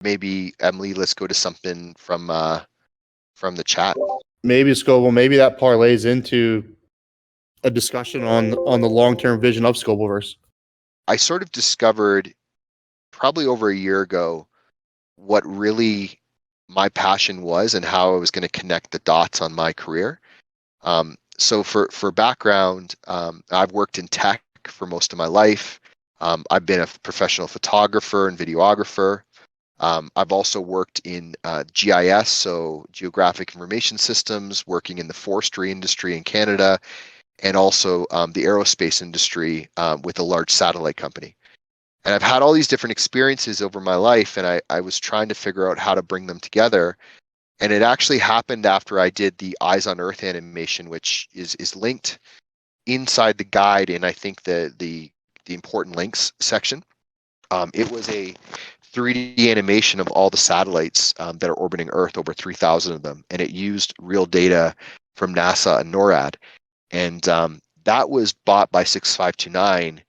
maybe Emily, let's go to something from the chat. Maybe Scobel, maybe that parlays into a discussion on the long-term vision of Scobelverse. I sort of discovered probably over a year ago what really my passion was and how I was going to connect the dots on my career. So for background, I've worked in tech for most of my life. I've been a professional photographer and videographer. I've also worked in GIS, so Geographic Information Systems, working in the forestry industry in Canada, and also the aerospace industry with a large satellite company. And I've had all these different experiences over my life, and I was trying to figure out how to bring them together. And it actually happened after I did the Eyes on Earth animation, which is linked inside the guide, and I think the important links section. It was a 3D animation of all the satellites that are orbiting Earth, over 3,000 of them, and it used real data from NASA and NORAD. And that was bought by 6529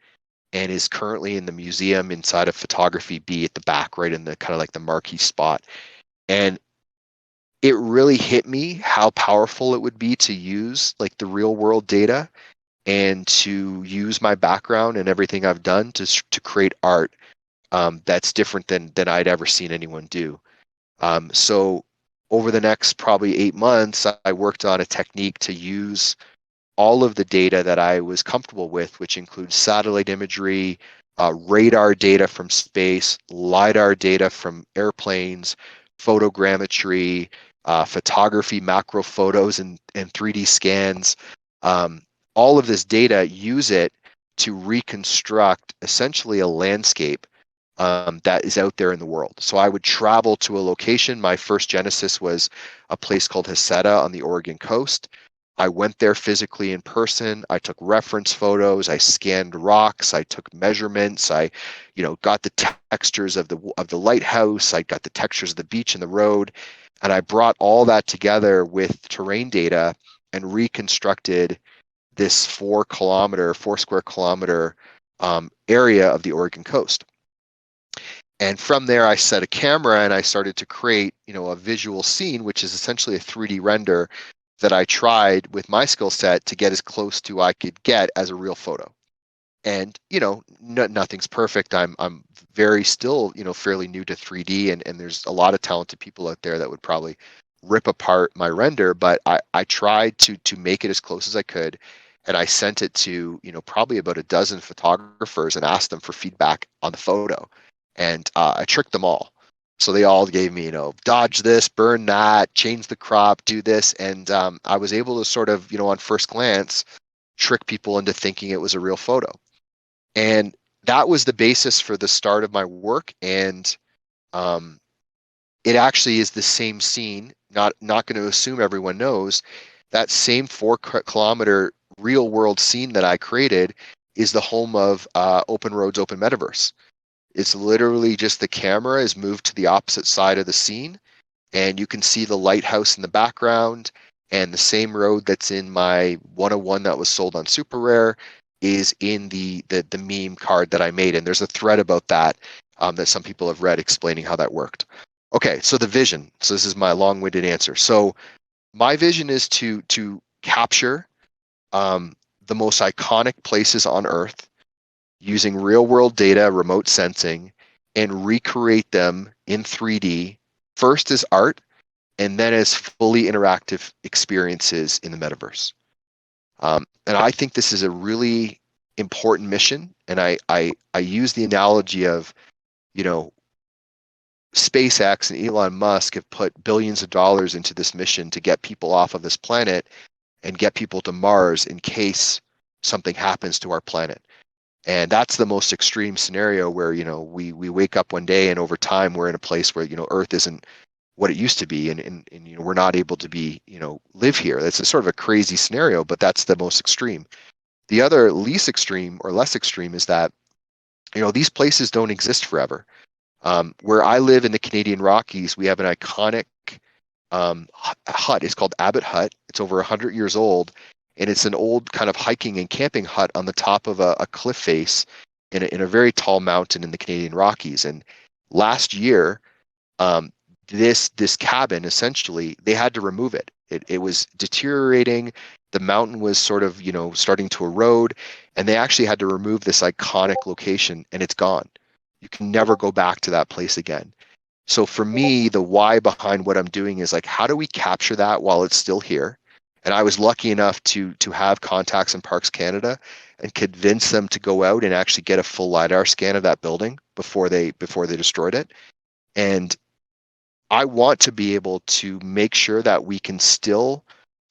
and is currently in the museum inside of Photography B at the back, right in the kind of like the marquee spot. And it really hit me how powerful it would be to use like the real world data and to use my background and everything I've done to create art that's different than I'd ever seen anyone do. So over the next probably 8 months, I worked on a technique to use all of the data that I was comfortable with, which includes satellite imagery, radar data from space, LiDAR data from airplanes, photogrammetry, photography, macro photos, and 3D scans. All of this data, use it to reconstruct essentially a landscape that is out there in the world. So I would travel to a location. My first genesis was a place called Heceta on the Oregon coast. I went there physically in person. I took reference photos. I scanned rocks. I took measurements. I, got the textures of the lighthouse. I got the textures of the beach and the road, and I brought all that together with terrain data and reconstructed this 4 square kilometer area of the Oregon coast. And from there, I set a camera and I started to create, a visual scene, which is essentially a 3D render that I tried with my skill set to get as close to I could get as a real photo. And nothing's perfect. I'm very still fairly new to 3D, and there's a lot of talented people out there that would probably rip apart my render, but I tried to make it as close as I could, and I sent it to probably about a dozen photographers and asked them for feedback on the photo, and I tricked them all. So they all gave me, dodge this, burn that, change the crop, do this. And I was able to sort of, on first glance, trick people into thinking it was a real photo. And that was the basis for the start of my work. And it actually is the same scene, not going to assume everyone knows, that same 4 kilometer real world scene that I created is the home of Open Roads, Open Metaverse. It's literally just the camera is moved to the opposite side of the scene, and you can see the lighthouse in the background, and the same road that's in my 101 that was sold on Super Rare is in the meme card that I made. And there's a thread about that that some people have read explaining how that worked. Okay, so the vision. So this is my long-winded answer. So my vision is to capture the most iconic places on Earth using real-world data, remote sensing, and recreate them in 3D, first as art, and then as fully interactive experiences in the metaverse. And I think this is a really important mission, and I use the analogy of, SpaceX and Elon Musk have put billions of dollars into this mission to get people off of this planet and get people to Mars in case something happens to our planet. And that's the most extreme scenario where, we wake up one day and over time we're in a place where, Earth isn't what it used to be, and we're not able to be, live here. That's a sort of a crazy scenario, but that's the most extreme. The other least extreme or less extreme is that, these places don't exist forever. Where I live in the Canadian Rockies, we have an iconic hut. It's called Abbott Hut. It's over 100 years old. And it's an old kind of hiking and camping hut on the top of a cliff face in a very tall mountain in the Canadian Rockies. And last year, um, this cabin, essentially, they had to remove it. It was deteriorating. The mountain was sort of, starting to erode, and they actually had to remove this iconic location, and it's gone. You can never go back to that place again. So for me, the why behind what I'm doing is like, how do we capture that while it's still here? And I was lucky enough to have contacts in Parks Canada and convince them to go out and actually get a full LiDAR scan of that building before they destroyed it. And I want to be able to make sure that we can still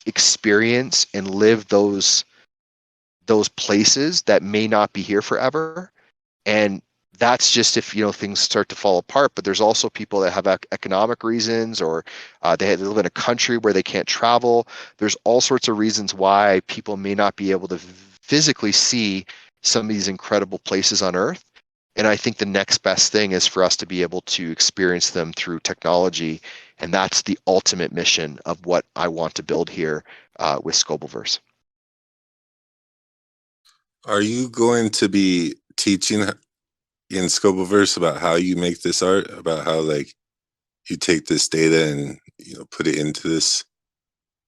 experience and live those places that may not be here forever. And that's just if things start to fall apart. But there's also people that have economic reasons, or they live in a country where they can't travel. There's all sorts of reasons why people may not be able to physically see some of these incredible places on Earth. And I think the next best thing is for us to be able to experience them through technology. And that's the ultimate mission of what I want to build here with Scobelverse. Are you going to be teaching in Scobelverse about how you make this art, about how like you take this data and put it into this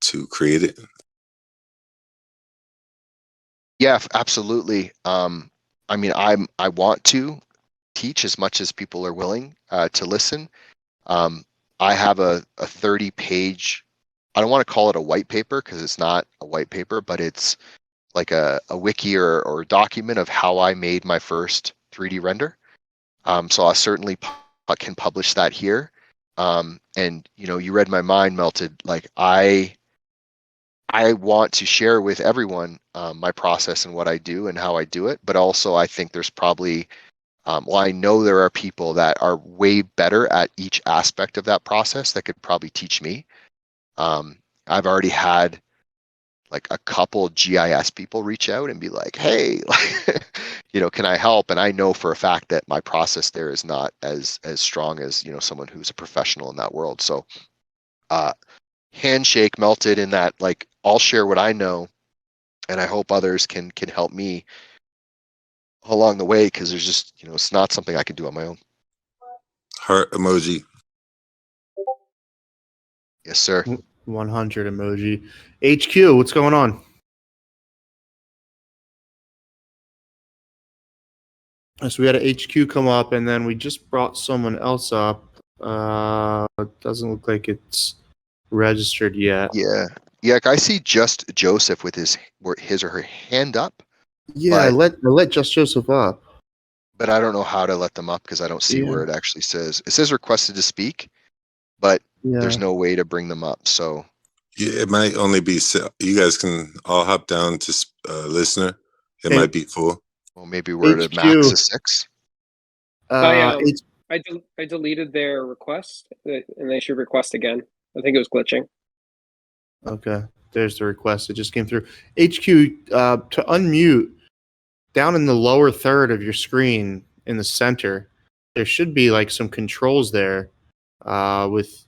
to create it? Yeah, absolutely. I mean, I want to teach as much as people are willing to listen. I have a 30-page, I don't want to call it a white paper because it's not a white paper, but it's like a wiki or document of how I made my first 3D render. So I certainly can publish that here. And you read my mind, Melted. Like I want to share with everyone my process and what I do and how I do it. But also, I think there's probably, well, I know there are people that are way better at each aspect of that process that could probably teach me. I've already had like a couple GIS people reach out and be like, hey, can I help? And I know for a fact that my process there is not as strong as, someone who's a professional in that world. So handshake, Melted, in that, like, I'll share what I know, and I hope others can help me along the way, because there's just, it's not something I can do on my own. Heart emoji. Yes, sir. 100 emoji. HQ, what's going on? So we had an HQ come up, and then we just brought someone else up. It doesn't look like it's registered yet. Yeah. Yeah, I see just Joseph with his or her hand up. Yeah, I let Just Joseph up. But I don't know how to let them up because I don't see where it actually says. It says requested to speak, but there's no way to bring them up. So yeah, it might only be you guys can all hop down to listener. It might be full. Well, maybe we're at a max of 6. I deleted their request, and they should request again. I think it was glitching. Okay, there's the request. It just came through. HQ, to unmute, down in the lower third of your screen in the center, there should be like some controls there with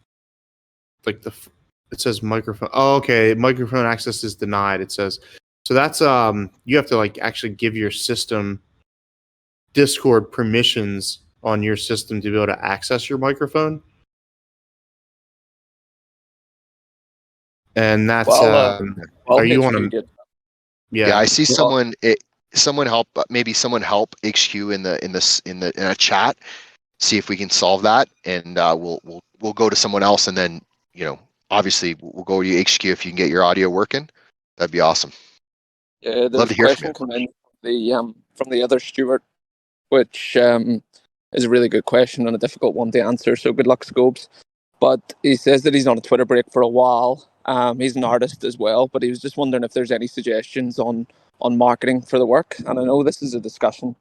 like it says microphone. Oh, okay. Microphone access is denied. It says, so that's you have to like actually give your system Discord permissions on your system to be able to access your microphone. And that's are you on a yeah, I see someone help, maybe someone help HQ in a chat, see if we can solve that, and we'll go to someone else, and then obviously we'll go to HQ if you can get your audio working. That'd be awesome. Yeah, there's a question coming in from the other Stuart, which is a really good question and a difficult one to answer. So good luck, Scobes. But he says that he's on a Twitter break for a while. He's an artist as well, but he was just wondering if there's any suggestions on marketing for the work. And I know this is a discussion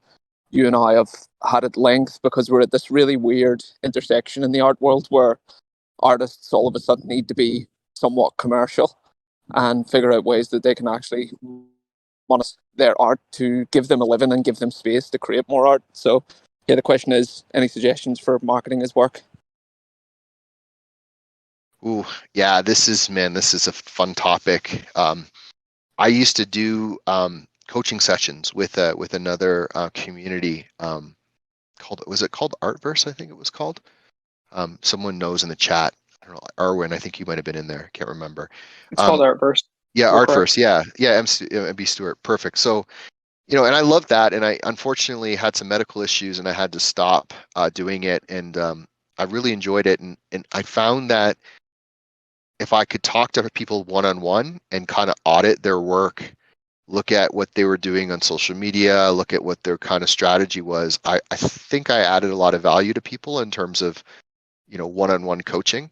you and I have had at length, because we're at this really weird intersection in the art world where artists all of a sudden need to be somewhat commercial and figure out ways that they can actually monetize their art to give them a living and give them space to create more art. So yeah, the question is, any suggestions for marketing his work? Ooh, yeah, this is a fun topic. I used to do coaching sessions with another community called Artverse, I think it was called. Someone knows in the chat. I don't know, Arwin, I think you might have been in there. Can't remember. It's called Artverse. Yeah, Artverse. Yeah, MB Stewart. Perfect. So, and I love that. And I unfortunately had some medical issues, and I had to stop doing it. And I really enjoyed it, and I found that if I could talk to people one-on-one and kind of audit their work, look at what they were doing on social media, look at what their kind of strategy was, I think I added a lot of value to people in terms of, one-on-one coaching.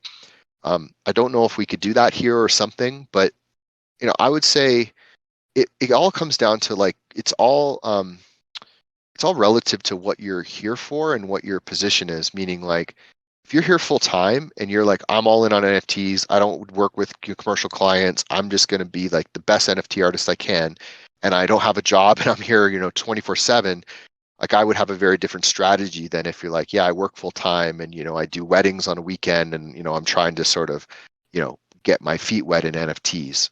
I don't know if we could do that here or something, but, I would say it all comes down to like, it's all relative to what you're here for and what your position is, meaning like, if you're here full time and you're like, I'm all in on NFTs, I don't work with commercial clients, I'm just going to be like the best NFT artist I can, and I don't have a job and I'm here, 24/7, like I would have a very different strategy than if you're like, yeah, I work full time and, I do weddings on a weekend and, I'm trying to sort of, get my feet wet in NFTs.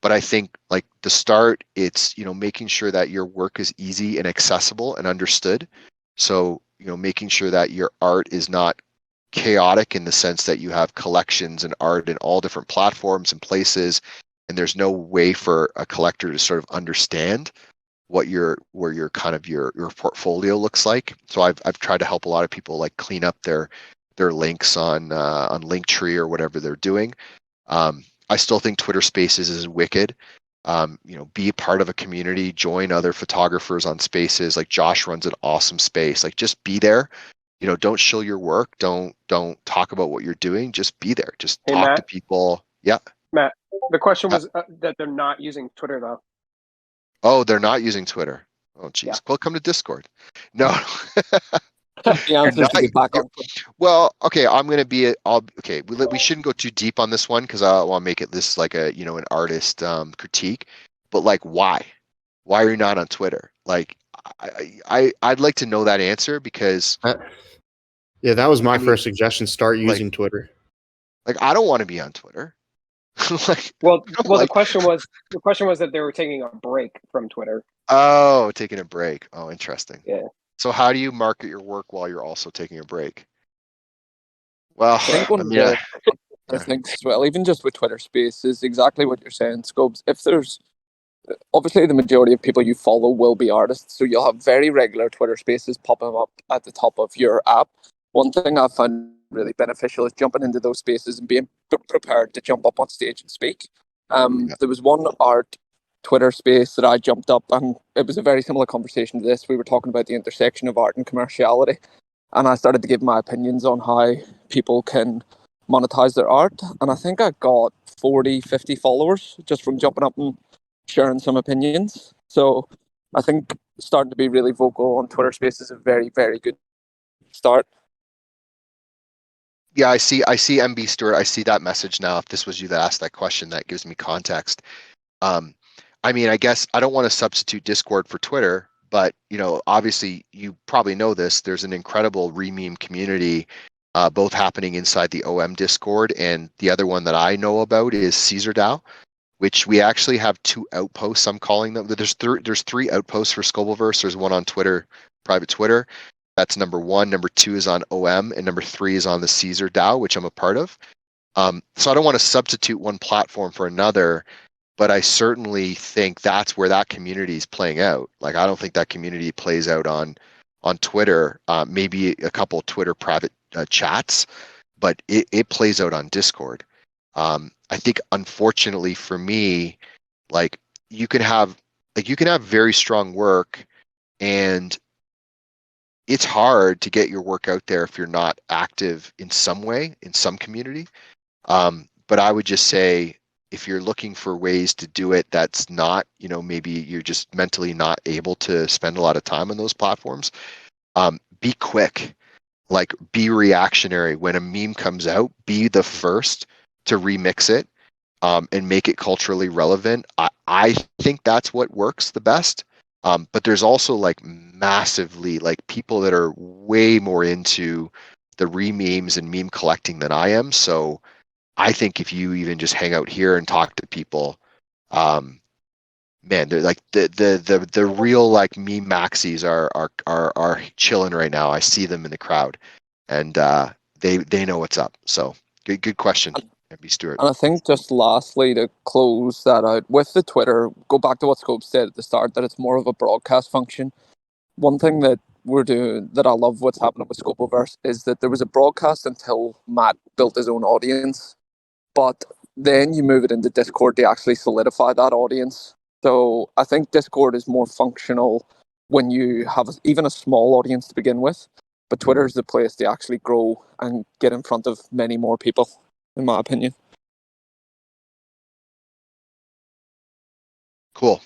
But I think like the start, it's, making sure that your work is easy and accessible and understood. So, making sure that your art is not chaotic in the sense that you have collections and art in all different platforms and places, and there's no way for a collector to sort of understand where your kind of your portfolio looks like. So I've tried to help a lot of people like clean up their links on Linktree or whatever they're doing. I still think Twitter Spaces is wicked. Be part of a community, join other photographers on Spaces. Like Josh runs an awesome space. Like just be there. Don't show your work. Don't talk about what you're doing. Just be there. Just talk to people. Yeah. Matt, the question was that they're not using Twitter though. Oh, they're not using Twitter. Oh, geez. Yeah. Well, come to Discord. No. The answer is to get back on. Well, okay, I'm going to be okay. We shouldn't go too deep on this one because I want to make it this like a an artist critique. But like, why are you not on Twitter? Like, I'd like to know that answer because yeah, that was my first suggestion. Start using Twitter. Like, I don't want to be on Twitter. Like, the question was that they were taking a break from Twitter. Oh, taking a break. Oh, interesting. Yeah. So how do you market your work while you're also taking a break? Well, I think one of the things as well, even just with Twitter Space, is exactly what you're saying, Scobes. If there's obviously the majority of people you follow will be artists, so you'll have very regular Twitter Spaces popping up at the top of your app. One thing I found really beneficial is jumping into those spaces and being prepared to jump up on stage and speak. There was one art Twitter space that I jumped up, and it was a very similar conversation to this. We were talking about the intersection of art and commerciality, and I started to give my opinions on how people can monetize their art, and I think I got 40-50 followers just from jumping up and sharing some opinions. So I think starting to be really vocal on Twitter space is a very, very good start. Yeah, I see MB Stewart. I see that message now. If this was you that asked that question, that gives me context. I mean, I guess I don't want to substitute Discord for Twitter, but obviously you probably know this. There's an incredible rememe community, both happening inside the OM Discord, and the other one that I know about is CaesarDAO, which we actually have 2 outposts. I'm calling them. There's 3 outposts for Scobelverse. There's one on Twitter, private Twitter. That's number 1. Number 2 is on OM, and number 3 is on the CaesarDAO, which I'm a part of. So I don't want to substitute one platform for another. But I certainly think that's where that community is playing out. Like, I don't think that community plays out on Twitter, maybe a couple of Twitter private chats, but it plays out on Discord. I think, unfortunately for me, like you can have very strong work, and it's hard to get your work out there if you're not active in some way, in some community. But I would just say, if you're looking for ways to do it, that's not, maybe you're just mentally not able to spend a lot of time on those platforms. Be quick, like be reactionary. When a meme comes out, be the first to remix it and make it culturally relevant. I think that's what works the best. But there's also like massively like people that are way more into the rememes and meme collecting than I am. So I think if you even just hang out here and talk to people, man, they're like the real like meme maxis are chilling right now. I see them in the crowd, and they know what's up. So good question, MB Stewart. And I think just lastly to close that out with the Twitter, go back to what Scope said at the start, that it's more of a broadcast function. One thing that we're doing that I love what's happening with Scobelverse is that there was a broadcast until Matt built his own audience, but then you move it into Discord to actually solidify that audience. So I think Discord is more functional when you have even a small audience to begin with, but Twitter is the place to actually grow and get in front of many more people, in my opinion. Cool.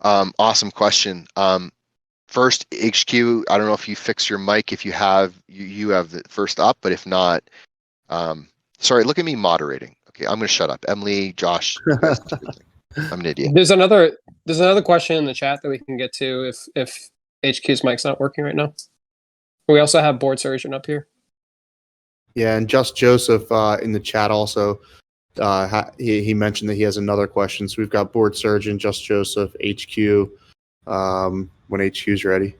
Awesome question. First, HQ, I don't know if you fix your mic. If you have, you have the first up, but if not, sorry, look at me moderating. Okay, I'm going to shut up. Emily, Josh, you guys do your thing. I'm an idiot. There's another question in the chat that we can get to if HQ's mic's not working right now. We also have board surgeon up here. Yeah, and Just Joseph in the chat also, he mentioned that he has another question. So we've got board surgeon, Just Joseph, HQ, when HQ's ready.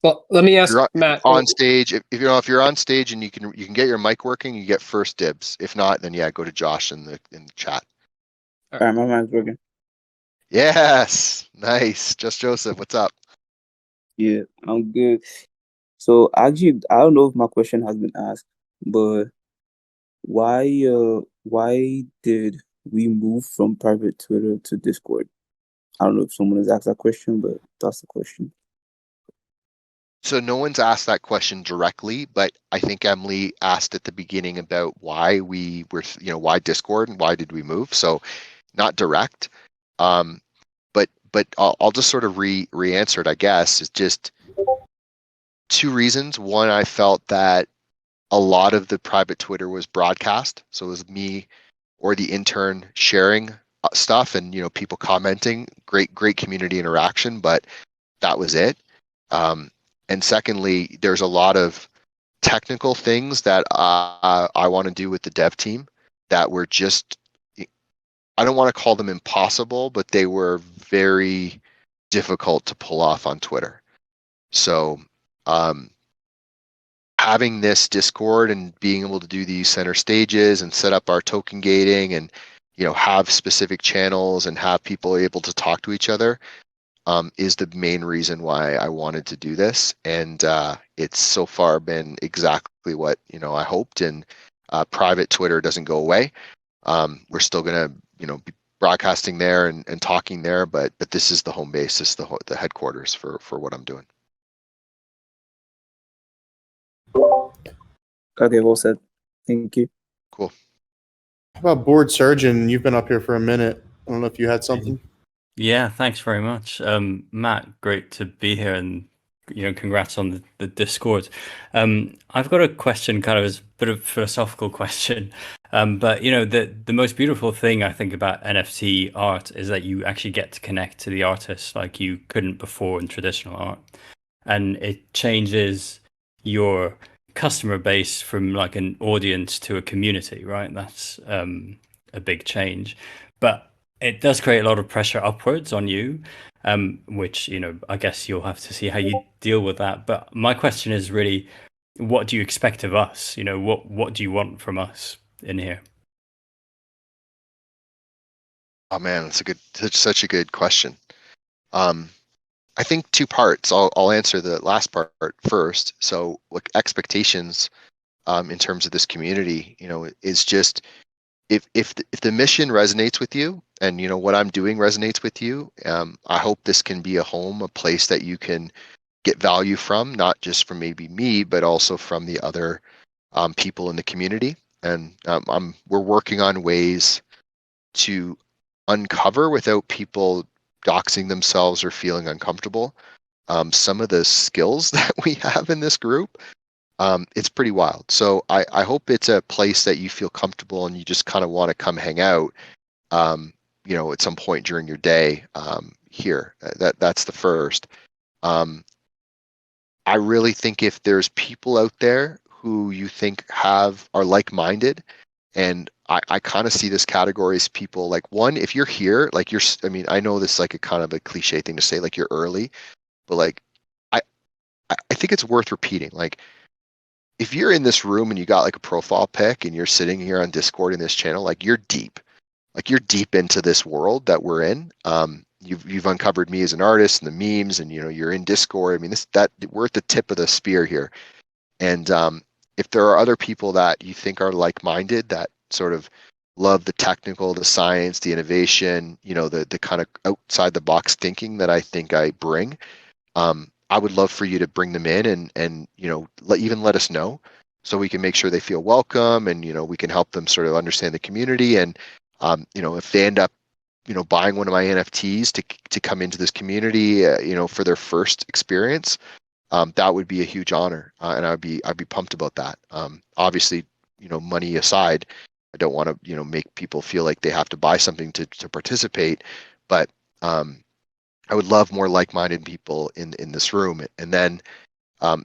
Well, let me ask Matt. On stage, if you're on stage and you can get your mic working, you get first dibs. If not, then yeah, go to Josh in the chat. All right, my mic's working. Yes, nice. Just Joseph, what's up? Yeah, I'm good. So actually, I don't know if my question has been asked, but why did we move from private Twitter to Discord? I don't know if someone has asked that question, but that's the question. So no one's asked that question directly, but I think Emily asked at the beginning about why we were, why Discord and why did we move? So not direct, but I'll just sort of re-answer it, I guess. It's just two reasons. One, I felt that a lot of the private Twitter was broadcast. So it was me or the intern sharing stuff and, people commenting, great community interaction, but that was it. And secondly, there's a lot of technical things that I want to do with the dev team that were just, I don't want to call them impossible, but they were very difficult to pull off on Twitter. So having this Discord and being able to do these center stages and set up our token gating and, have specific channels and have people able to talk to each other is the main reason why I wanted to do this. And it's so far been exactly what, I hoped. And private Twitter doesn't go away. We're still going to, be broadcasting there and talking there, but this is the home base. This is the headquarters for what I'm doing. Okay, well said. Thank you. Cool. How about board surgeon? You've been up here for a minute. I don't know if you had something. Yeah, thanks very much. Matt, great to be here, and congrats on the Discord. I've got a question, kind of as a bit of a philosophical question. But the most beautiful thing I think about NFT art is that you actually get to connect to the artist like you couldn't before in traditional art. And it changes your customer base from like an audience to a community, right? That's a big change. But it does create a lot of pressure upwards on you, which, I guess you'll have to see how you deal with that. But my question is really, what do you expect of us? What do you want from us in here? Oh man, that's such a good question. I think two parts. I'll answer the last part first. So like expectations in terms of this community, is just if the mission resonates with you and what I'm doing resonates with you, I hope this can be a home, a place that you can get value from, not just from maybe me, but also from the other people in the community. And we're working on ways to uncover without people doxing themselves or feeling uncomfortable. Some of the skills that we have in this group, it's pretty wild. So I hope it's a place that you feel comfortable and you just kind of want to come hang out, at some point during your day here. That's the first. I really think if there's people out there who you think are like-minded, and I kind of see this category as people like, one, if you're here, like I know this is like a kind of a cliche thing to say, like you're early, but like I think it's worth repeating. Like, if you're in this room and you got like a profile pic and you're sitting here on Discord in this channel, like you're deep. Like you're deep into this world that we're in. You've uncovered me as an artist and the memes, and you're in Discord. I mean, we're at the tip of the spear here. And if there are other people that you think are like-minded, that sort of love the technical, the science, the innovation, the kind of outside the box thinking that I think I bring, I would love for you to bring them in and let us know, so we can make sure they feel welcome, and we can help them sort of understand the community. And if they end up buying one of my NFTs to come into this community, for their first experience, that would be a huge honor, and I'd be pumped about that. Obviously, money aside, I don't want to make people feel like they have to buy something to participate, but I would love more like-minded people in this room. And then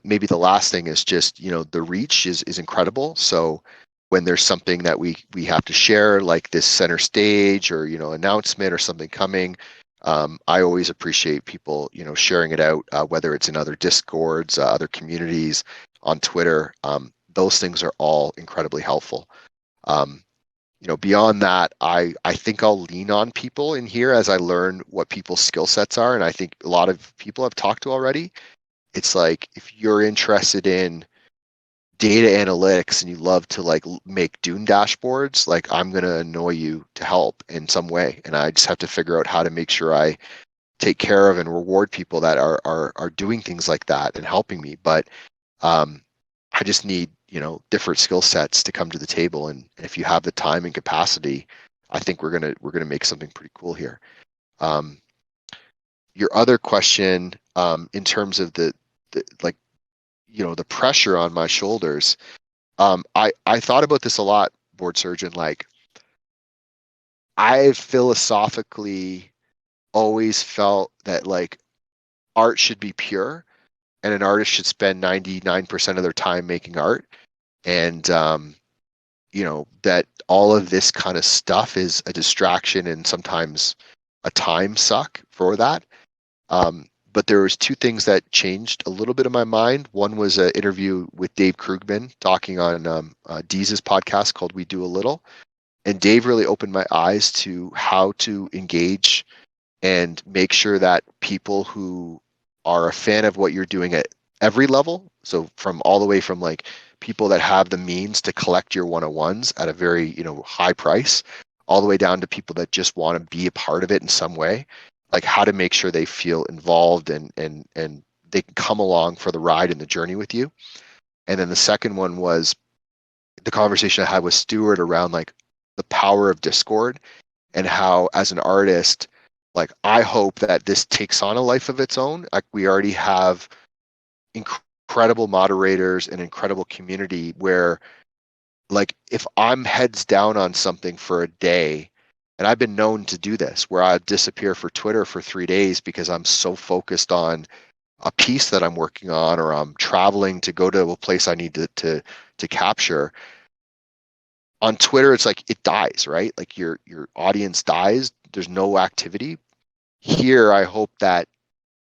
maybe the last thing is just the reach is incredible. So when there's something that we have to share, like this center stage or announcement or something coming, I always appreciate people sharing it out, whether it's in other Discords, other communities, on Twitter. Those things are all incredibly helpful. Beyond that, I think I'll lean on people in here as I learn what people's skill sets are. And I think a lot of people I've talked to already, it's like, if you're interested in data analytics and you love to like make Dune dashboards, like I'm going to annoy you to help in some way. And I just have to figure out how to make sure I take care of and reward people that are doing things like that and helping me. But I just need different skill sets to come to the table, and if you have the time and capacity, I think we're gonna make something pretty cool here. Your other question, in terms of the pressure on my shoulders, I thought about this a lot, board surgeon. Like, I philosophically always felt that like art should be pure, and an artist should spend 99% of their time making art. And that all of this kind of stuff is a distraction and sometimes a time suck for that. But there was two things that changed a little bit of my mind. One was an interview with Dave Krugman talking on Deez's podcast called We Do a Little. And Dave really opened my eyes to how to engage and make sure that people who are a fan of what you're doing at every level, so from all the way from like people that have the means to collect your 101s at a very high price, all the way down to people that just want to be a part of it in some way, like how to make sure they feel involved and they can come along for the ride and the journey with you. And then the second one was the conversation I had with Stuart around like the power of Discord, and how as an artist, like I hope that this takes on a life of its own. Like we already have incredible moderators and incredible community where, like, if I'm heads down on something for a day, and I've been known to do this, where I disappear for Twitter for 3 days because I'm so focused on a piece that I'm working on, or I'm traveling to go to a place I need to capture. On Twitter, it's like it dies, right? Like your audience dies. There's no activity. Here, I hope that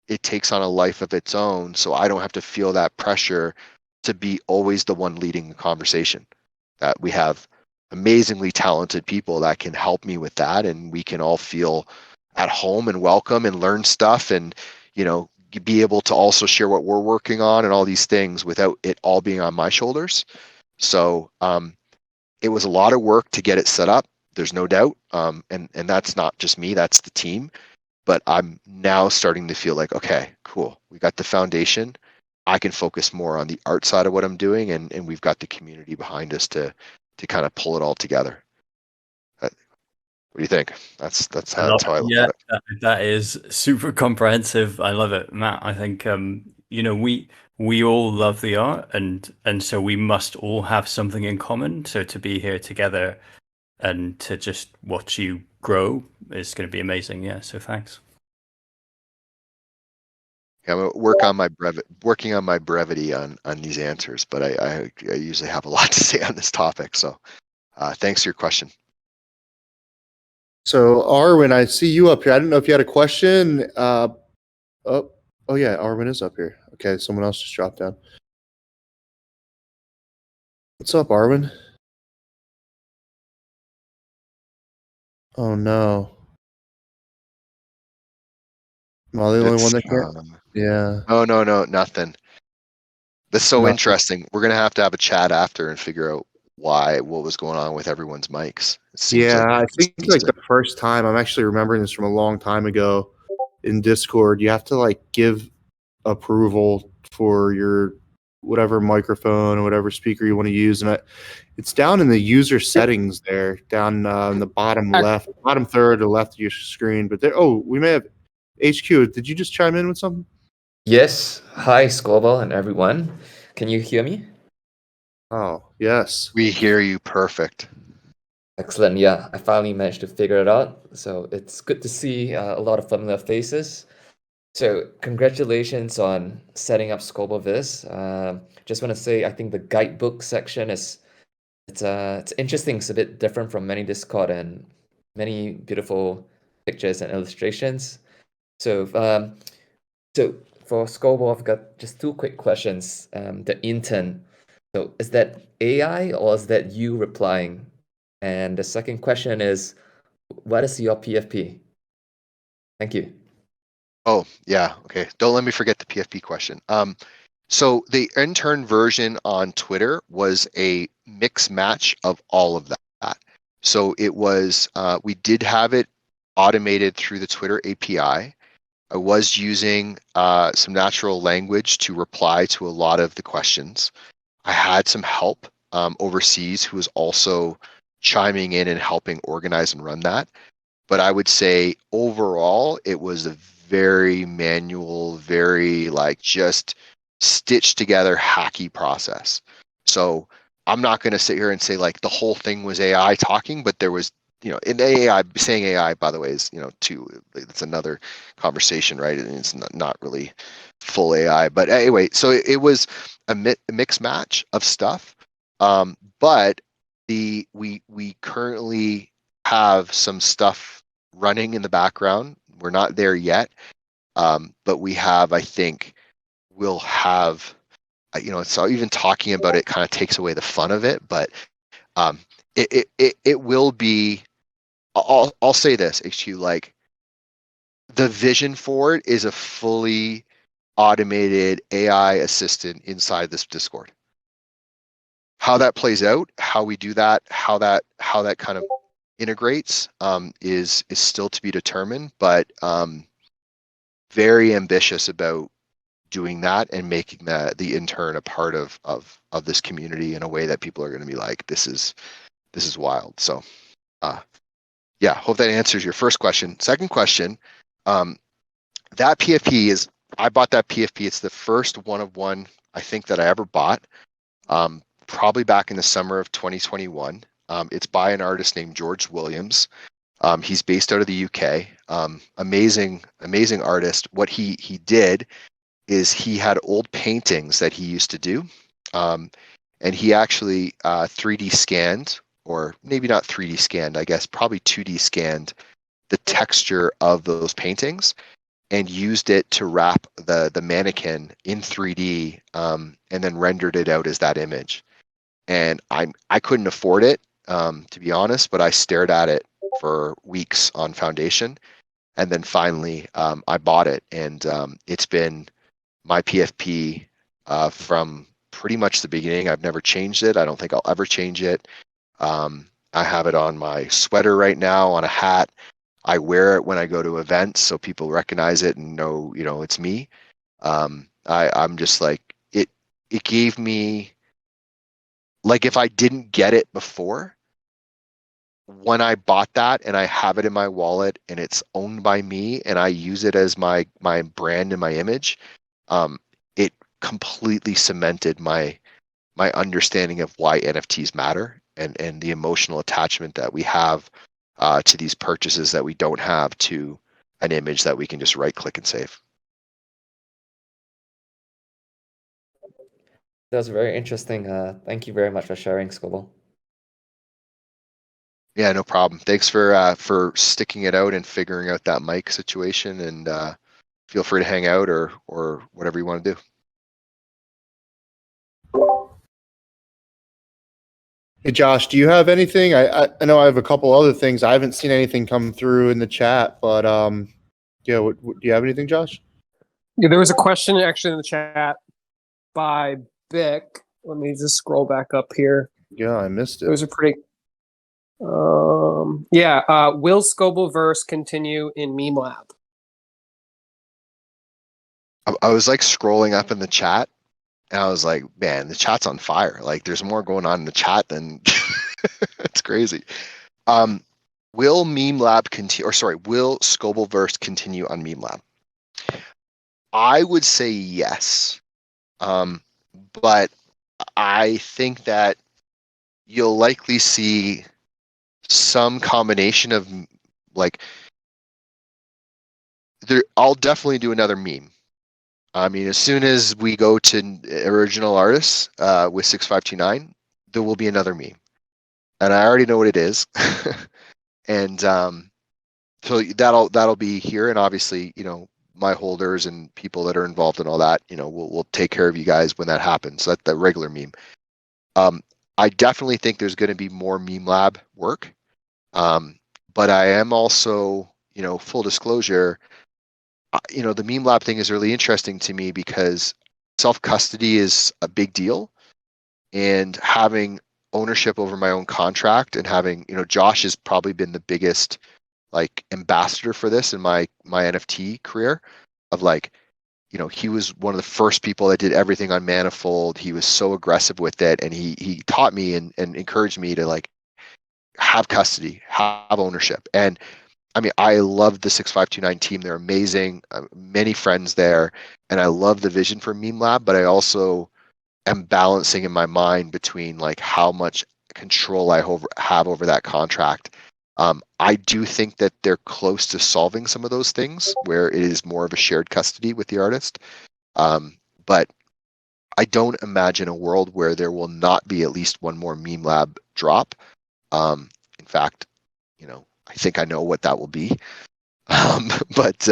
it takes on a life of its own, so I don't have to feel that pressure to be always the one leading the conversation. That we have amazingly talented people that can help me with that, and we can all feel at home and welcome and learn stuff, and be able to also share what we're working on and all these things without it all being on my shoulders. So it was a lot of work to get it set up. There's no doubt, and that's not just me, that's the team. But I'm now starting to feel like, okay, cool. We got the foundation. I can focus more on the art side of what I'm doing, and we've got the community behind us to kind of pull it all together. What do you think? That's how I look at it. That is super comprehensive. I love it, Matt. I think we all love the art, and so we must all have something in common. So to be here together and to just watch you grow is going to be amazing. Yeah, so thanks. Yeah, I'm working on my brevity on these answers, but I usually have a lot to say on this topic. So thanks for your question. So Arwen, I see you up here. I didn't know if you had a question. Oh yeah, Arwen is up here. Okay, someone else just dropped down. What's up, Arwen? Oh no. Am I the only one that can't? Yeah. Oh no, nothing. That's so Nothing. interesting. We're gonna have to have a chat after and figure out what was going on with everyone's mics. It seems Yeah, like I think like consistent. the first time, I'm actually remembering this from a long time ago in Discord, you have to like give approval for your whatever microphone or whatever speaker you want to use, and it's down in the user settings there, down in the bottom left, bottom third or left of your screen. But there, oh, we may have HQ. Did you just chime in with something? Yes. Hi, Scobel and everyone. Can you hear me? Oh, yes. We hear you perfect. Excellent. Yeah, I finally managed to figure it out. So it's good to see a lot of familiar faces. So congratulations on setting up Scobelverse. Just want to say, I think the guidebook section it's interesting. It's a bit different from many Discord and many beautiful pictures and illustrations. So so for Scobel, I've got just two quick questions. The intern. So is that AI or is that you replying? And the second question is, what is your PFP? Thank you. Oh yeah, okay. Don't let me forget the PFP question. So the intern version on Twitter was a mix match of all of that. So it was we did have it automated through the Twitter API. I was using some natural language to reply to a lot of the questions. I had some help overseas who was also chiming in and helping organize and run that. But I would say overall, it was a very manual, very like just stitched together hacky process. So I'm not going to sit here and say like the whole thing was AI talking, but there was, in AI, saying AI, by the way, is, too, it's another conversation, right? And it's not really full AI. But anyway, so it was a mix match of stuff. But we currently have some stuff running in the background. We're not there yet, but we have. I think we'll have. So even talking about it kind of takes away the fun of it. But it will be. I'll say this, HQ. Like the vision for it is a fully automated AI assistant inside this Discord. How that plays out, how we do that, how that kind of integrates is still to be determined, but very ambitious about doing that and making the intern a part of this community in a way that people are going to be like, this is wild. So yeah, hope that answers your first question. Second question, that PFP is, I bought that PFP. It's the first one of one I think that I ever bought, probably back in the summer of 2021. It's by an artist named George Williams. He's based out of the UK. Amazing artist. What he did is he had old paintings that he used to do, and he actually 3D scanned, or maybe not 3D scanned, I guess probably 2D scanned the texture of those paintings and used it to wrap the mannequin in 3D, and then rendered it out as that image. And I couldn't afford it, to be honest, but I stared at it for weeks on Foundation, and then finally I bought it, and it's been my PFP from pretty much the beginning. I've never changed it. I don't think I'll ever change it. I have it on my sweater right now, on a hat. I wear it when I go to events so people recognize it and know, it's me. I'm just like, it gave me, like, if I didn't get it before, when I bought that and I have it in my wallet and it's owned by me and I use it as my brand and my image, it completely cemented my understanding of why NFTs matter and the emotional attachment that we have to these purchases that we don't have to an image that we can just right click and save. That was very interesting. Thank you very much for sharing, Scobel. Yeah, no problem. Thanks for sticking it out and figuring out that mic situation, and feel free to hang out or whatever you want to do. Hey Josh, do you have anything? I know I have a couple other things. I haven't seen anything come through in the chat, but yeah, do you have anything, Josh? Yeah, there was a question actually in the chat by Bick. Let me just scroll back up here. Yeah, I missed it. It was a pretty. Will Scobelverse continue in Meme Lab? I was like scrolling up in the chat, and I was like, man, the chat's on fire. Like, there's more going on in the chat than it's crazy. Will Meme Lab continue? Or sorry, will Scobelverse continue on Meme Lab? I would say yes, but I think that you'll likely see some combination of like. I'll definitely do another meme. I mean, as soon as we go to original artists with 6529, there will be another meme, and I already know what it is. And so that'll be here, and obviously, my holders and people that are involved in all that, we'll take care of you guys when that happens. So that's the regular meme. I definitely think there's going to be more Meme Lab work, but I am also, full disclosure. The Meme Lab thing is really interesting to me because self-custody is a big deal, and having ownership over my own contract and having, Josh has probably been the biggest like ambassador for this in my NFT career of like, he was one of the first people that did everything on Manifold. He was so aggressive with it, and he taught me and encouraged me to like have custody, have ownership. And I mean, I love the 6529 team. They're amazing. Many friends there, and I love the vision for Meme Lab, but I also am balancing in my mind between like how much control I have over that contract. I do think that they're close to solving some of those things where it is more of a shared custody with the artist. But I don't imagine a world where there will not be at least one more Meme Lab drop. In fact, I think I know what that will be. But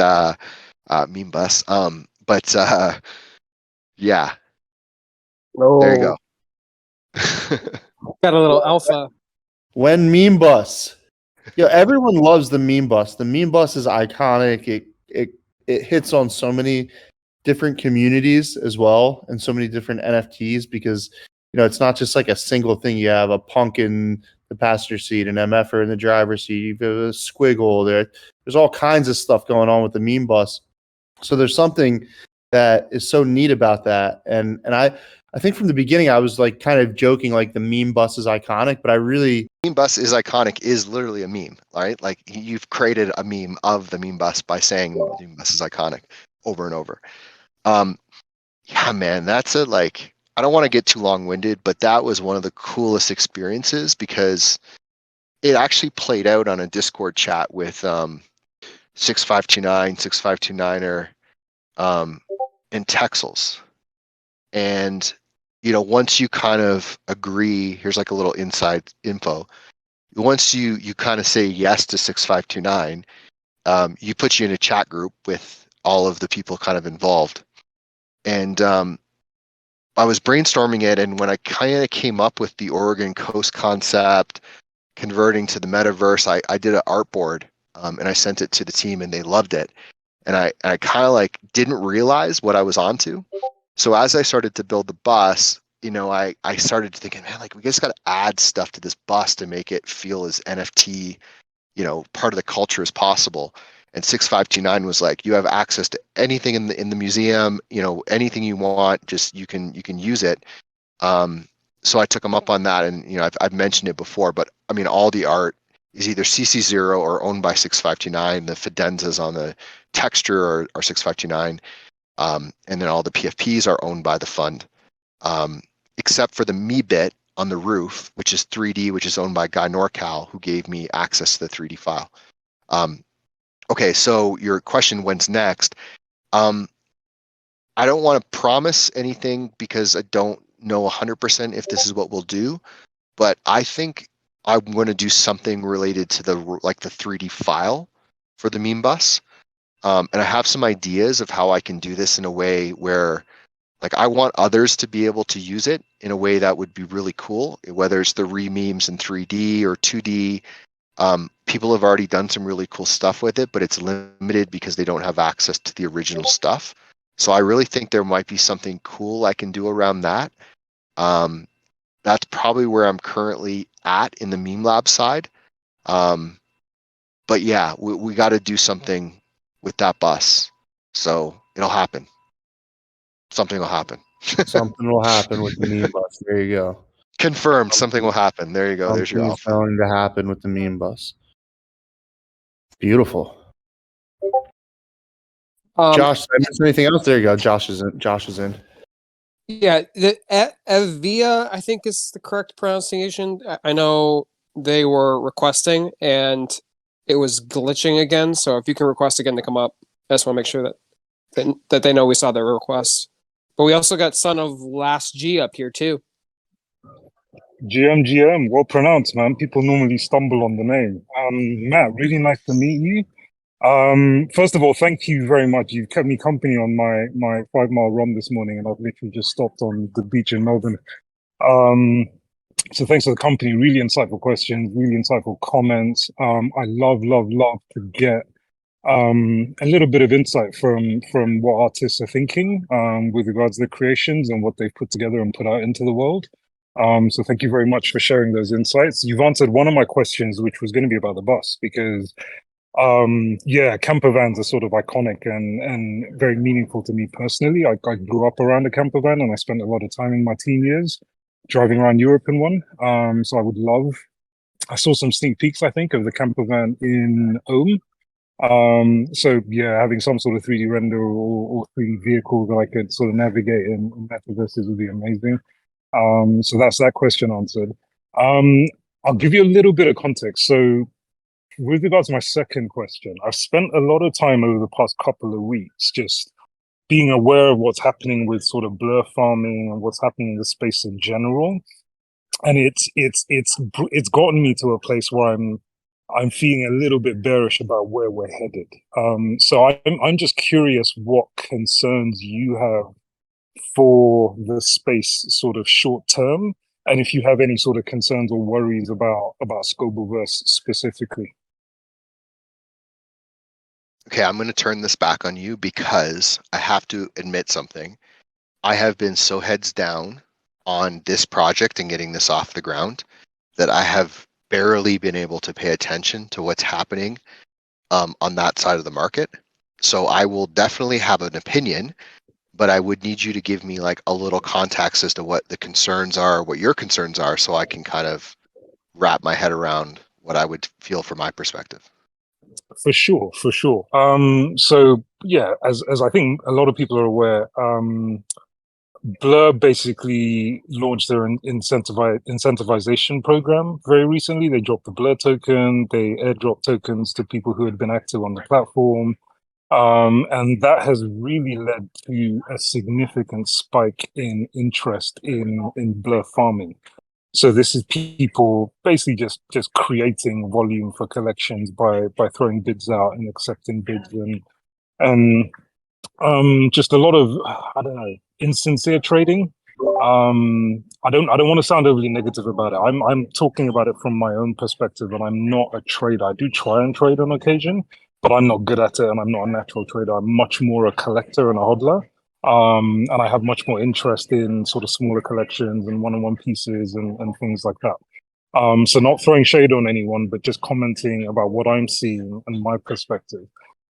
Meme Bus. Yeah. Oh, There you go. Got a little alpha. When Meme Bus. Yeah, everyone loves the Meme Bus. The Meme Bus is iconic. It hits on so many different communities as well, and so many different NFTs because it's not just like a single thing. You have a punk in the passenger seat, an MFer in the driver's seat, you have a squiggle there. There's all kinds of stuff going on with the Meme Bus. So there's something that is so neat about that. And I think from the beginning I was like kind of joking like the Meme Bus is iconic, but I really Meme Bus is iconic is literally a meme, right? Like you've created a meme of the Meme Bus by saying the Meme Bus is iconic over and over. Yeah, man, that's I don't want to get too long-winded, but that was one of the coolest experiences because it actually played out on a Discord chat with 6529, 6529er, and Texels. And, once you kind of agree, here's like a little inside info. Once you kind of say yes to 6529, you put you in a chat group with all of the people kind of involved. And I was brainstorming it, and when I kind of came up with the Oregon Coast concept, converting to the metaverse, I did an art board, and I sent it to the team, and they loved it. And I kind of like didn't realize what I was onto. So as I started to build the bus, I started thinking, man, like we just got to add stuff to this bus to make it feel as NFT, part of the culture as possible. And 6529 was like, you have access to anything in the museum, anything you want, just you can use it. So I took them up on that, and I've mentioned it before, but I mean all the art is either CC0 or owned by 6529. The fidenzas on the texture are 6529, and then all the PFPs are owned by the fund, except for the me bit on the roof, which is 3D, which is owned by Guy Norcal, who gave me access to the 3D file. Okay, so your question, when's next? I don't want to promise anything because I don't know 100% if this is what we'll do, but I think I'm going to do something related to the 3D file for the Meme Bus. And I have some ideas of how I can do this in a way where Like I want others to be able to use it in a way that would be really cool, whether it's the re-memes in 3D or 2D. People have already done some really cool stuff with it, but it's limited because they don't have access to the original stuff. So I really think there might be something cool I can do around that. That's probably where I'm currently at in the meme lab side. But yeah, we got to do something with that bus. So it'll happen. Something will happen. Something will happen with the meme bus. There you go. Confirmed. Something will happen. There you go. There's your Something's alpha. going to happen with the meme bus. Beautiful. Josh, did I miss anything else? There you go. Josh is in. Josh is in. Yeah, the Evia, I think is the correct pronunciation. I know they were requesting and it was glitching again. So if you can request again to come up, I just want to make sure that they know we saw their request. But we also got Son of Last G up here too. GM, well pronounced, man. People normally stumble on the name. Matt, really nice to meet you. First of all, thank you very much. You've kept me company on my 5-mile run this morning, and I've literally just stopped on the beach in Melbourne. So thanks for the company. Really insightful questions, really insightful comments. I love to get a little bit of insight from what artists are thinking with regards to the creations and what they've put together and put out into the world. So thank you very much for sharing those insights. You've answered one of my questions, which was going to be about the bus, because camper vans are sort of iconic and very meaningful to me personally. I grew up around a camper van and I spent a lot of time in my teen years driving around Europe in one. So I saw some sneak peeks, I think, of the camper van in Ohm. So yeah, having some sort of 3D render or 3D vehicle that I could sort of navigate in metaverses would be amazing. So that's that question answered. I'll give you a little bit of context. So with regards to my second question, I've spent a lot of time over the past couple of weeks just being aware of what's happening with sort of blur farming and what's happening in the space in general. And it's gotten me to a place where I'm feeling a little bit bearish about where we're headed. So I'm just curious what concerns you have for the space sort of short term, and if you have any sort of concerns or worries about Scobelverse specifically. Okay, I'm going to turn this back on you because I have to admit something. I have been so heads down on this project and getting this off the ground that I have barely been able to pay attention to what's happening on that side of the market. So I will definitely have an opinion, but I would need you to give me like a little context as to what the concerns are, what your concerns are, so I can kind of wrap my head around what I would feel from my perspective. For sure. So yeah, as I think a lot of people are aware, Blur basically launched their incentivization program very recently. They dropped the Blur token, they airdropped tokens to people who had been active on the platform. And that has really led to a significant spike in interest in Blur farming. So this is people basically just creating volume for collections by throwing bids out and accepting bids and just a lot of, I don't know, insincere trading. I don't want to sound overly negative about it. I'm talking about it from my own perspective, and I'm not a trader. I do try and trade on occasion, but I'm not good at it, and I'm not a natural trader. I'm much more a collector and a hodler. And I have much more interest in sort of smaller collections and one-on-one pieces and things like that. So not throwing shade on anyone, but just commenting about what I'm seeing and my perspective.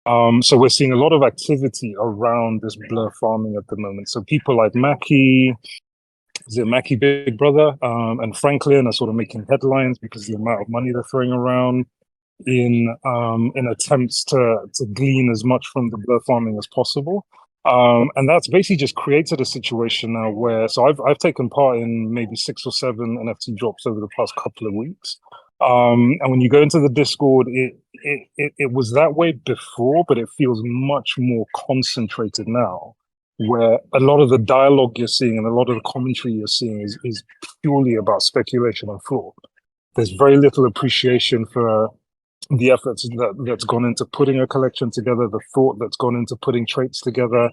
So we're seeing a lot of activity around this blur farming at the moment. So people like Mackie, Big Brother, and Franklin are sort of making headlines because of the amount of money they're throwing around in attempts to glean as much from the blur farming as possible. And that's basically just created a situation now where, so I've taken part in maybe 6 or 7 NFT drops over the past couple of weeks. And when you go into the Discord, it was that way before, but it feels much more concentrated now, where a lot of the dialogue you're seeing and a lot of the commentary you're seeing is purely about speculation and fraud. There's very little appreciation for the efforts that's gone into putting a collection together, the thought that's gone into putting traits together,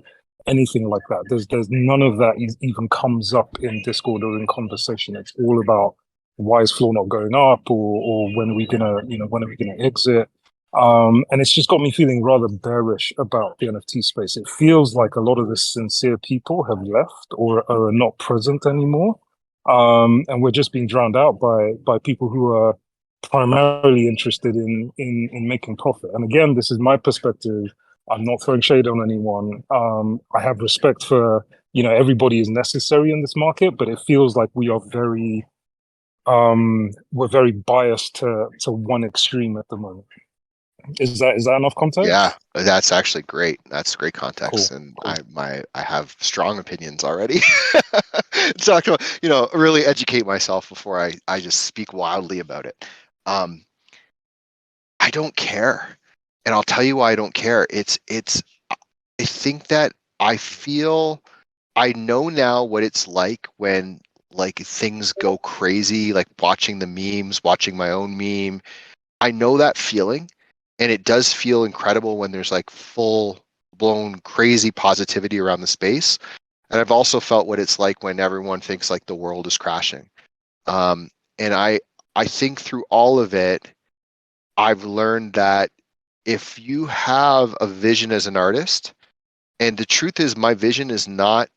anything like that. There's none of that even comes up in Discord or in conversation. It's all about why is floor not going up, or when are we gonna, when are we gonna exit? And it's just got me feeling rather bearish about the NFT space. It feels like a lot of the sincere people have left or are not present anymore. And we're just being drowned out by people who are primarily interested in making profit. And again, this is my perspective. I'm not throwing shade on anyone. I have respect for, everybody is necessary in this market, but it feels like we are we're very biased to one extreme at the moment. Is that enough context? Yeah, that's actually great. That's great context, Cool, and cool. I have strong opinions already. So I can, really educate myself before I just speak wildly about it. I don't care, and I'll tell you why I don't care. I think that I know now what it's like when like things go crazy, like watching the memes, watching my own meme. I know that feeling, and it does feel incredible when there's like full blown crazy positivity around the space. And I've also felt what it's like when everyone thinks like the world is crashing. And I think through all of it, I've learned that if you have a vision as an artist, and the truth is my vision is not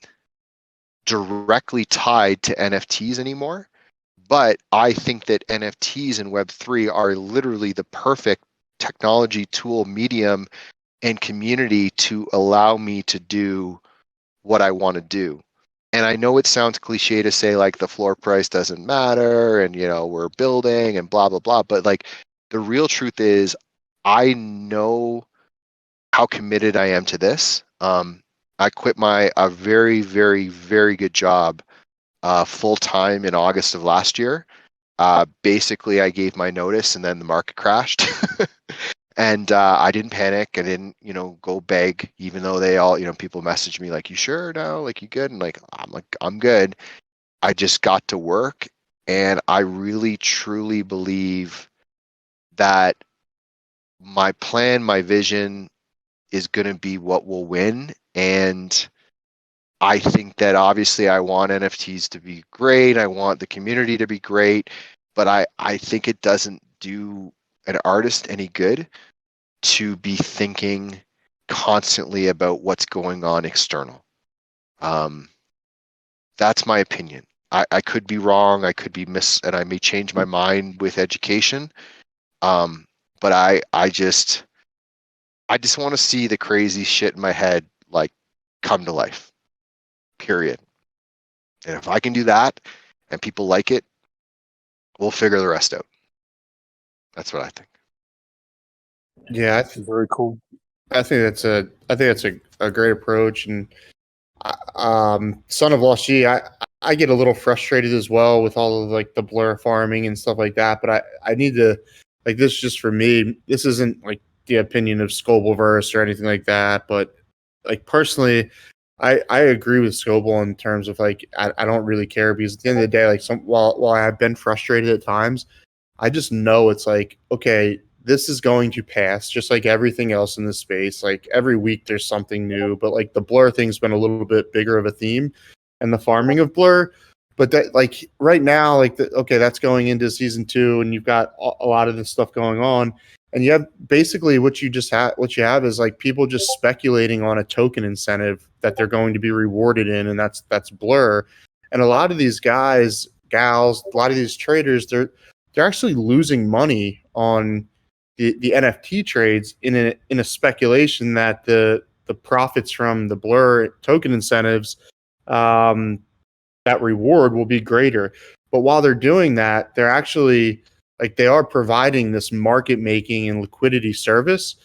directly tied to NFTs anymore, but I think that NFTs and Web3 are literally the perfect technology tool, medium, and community to allow me to do what I want to do. And I know it sounds cliche to say like the floor price doesn't matter and we're building and blah blah blah, but like the real truth is I know how committed I am to this. I quit a very very very good job full time in August of last year. Basically, I gave my notice, and then the market crashed, and I didn't panic. I didn't, go beg, even though they all, people messaged me like, "You sure now? Like, you good?" And I'm like, "I'm good." I just got to work, and I really truly believe that my plan, my vision, is going to be what will win, and I think that obviously I want NFTs to be great. I want the community to be great, but I think it doesn't do an artist any good to be thinking constantly about what's going on external. That's my opinion. I could be wrong. I could be and I may change my mind with education. But I just want to see the crazy shit in my head like come to life. Period. And if I can do that and people like it, we'll figure the rest out. That's what I think. Yeah, Very cool. I think that's a great approach. And Son of Lost G, I get a little frustrated as well with all of like the blur farming and stuff like that. But I need to, like, this is just for me. This isn't like the opinion of Scobelverse or anything like that. But like personally, I agree with Scobel in terms of like I don't really care, because at the end of the day, like while I've been frustrated at times, I just know it's like, okay, this is going to pass, just like everything else in this space. Like every week there's something new, but like the blur thing's been a little bit bigger of a theme, and the farming of blur. But that, like right now, like okay, that's going into season 2, and you've got a lot of this stuff going on, and you have basically what you have is like people just speculating on a token incentive that they're going to be rewarded in, and that's blur. And a lot of these guys, gals, a lot of these traders, they're actually losing money on the NFT trades in a speculation that the profits from the blur token incentives, that reward will be greater. But while they're doing that, they're actually like they are providing this market making and liquidity service,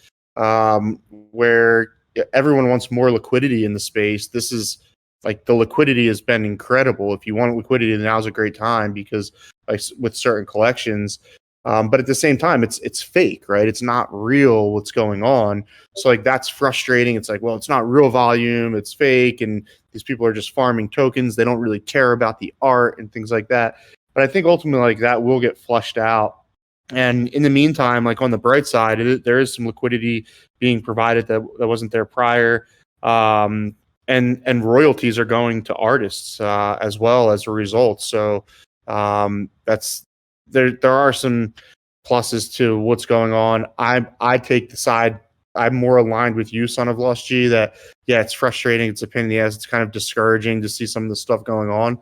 where everyone wants more liquidity in the space. This is like the liquidity has been incredible. If you want liquidity, now's a great time, because like with certain collections. But at the same time, it's fake, right? It's not real what's going on. So like that's frustrating. It's like, well, it's not real volume, it's fake, and these people are just farming tokens. They don't really care about the art and things like that. But I think ultimately, like that will get flushed out. And in the meantime, like on the bright side, there is some liquidity being provided that wasn't there prior. And and royalties are going to artists as well as a result. So that's there are some pluses to what's going on. I take the side, I'm more aligned with you, Son of Lost G, that yeah, it's frustrating, it's a pain in the ass, it's kind of discouraging to see some of the stuff going on.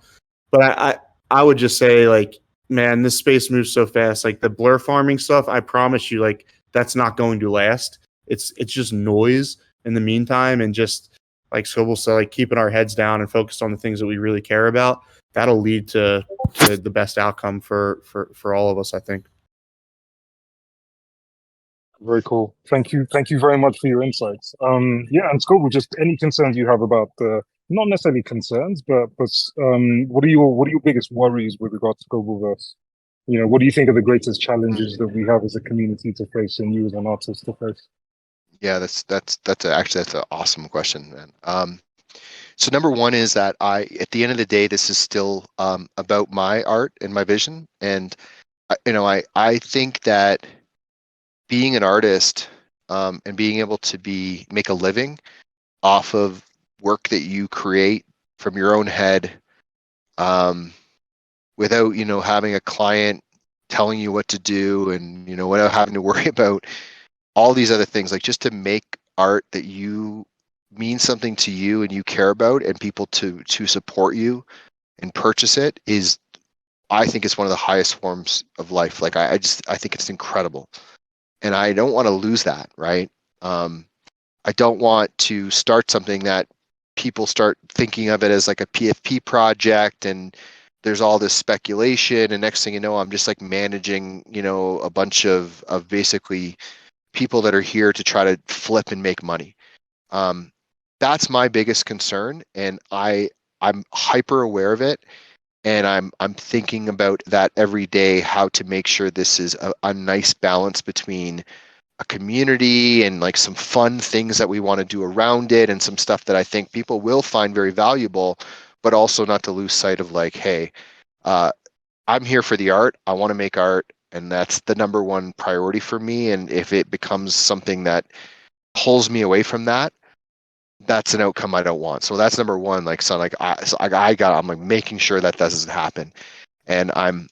But I would just say, like, man, this space moves so fast. Like the blur farming stuff, I promise you, like, that's not going to last. It's just noise in the meantime, and just like Scobel said, like keeping our heads down and focused on the things that we really care about. That'll lead to the best outcome for all of us, I think. Very cool. Thank you. Thank you very much for your insights. Yeah, and Scobel, just any concerns you have about the, not necessarily concerns, but what are your biggest worries with regard to Scobelverse? You know, what do you think are the greatest challenges that we have as a community to face and you as an artist to face? Yeah, that's an awesome question, man. So number one is that at the end of the day, this is still about my art and my vision, and I think that being an artist and being able to make a living off of work that you create from your own head, without having a client telling you what to do, and without having to worry about all these other things, like just to make art that you mean something to you and you care about, and people to support you and purchase it, is, I think it's one of the highest forms of life. Like I think it's incredible, and I don't want to lose that, right? I don't want to start something that people start thinking of it as like a PFP project, and there's all this speculation, and next thing you know, I'm just like managing, a bunch of basically people that are here to try to flip and make money. That's my biggest concern, and I'm hyper aware of it, and I'm thinking about that every day, how to make sure this is a nice balance between a community and like some fun things that we want to do around it, and some stuff that I think people will find very valuable, but also not to lose sight of like, hey, I'm here for the art. I want to make art, and that's the number one priority for me. And if it becomes something that pulls me away from that, that's an outcome I don't want. So that's number one. Like, so like I'm like making sure that doesn't happen, and I'm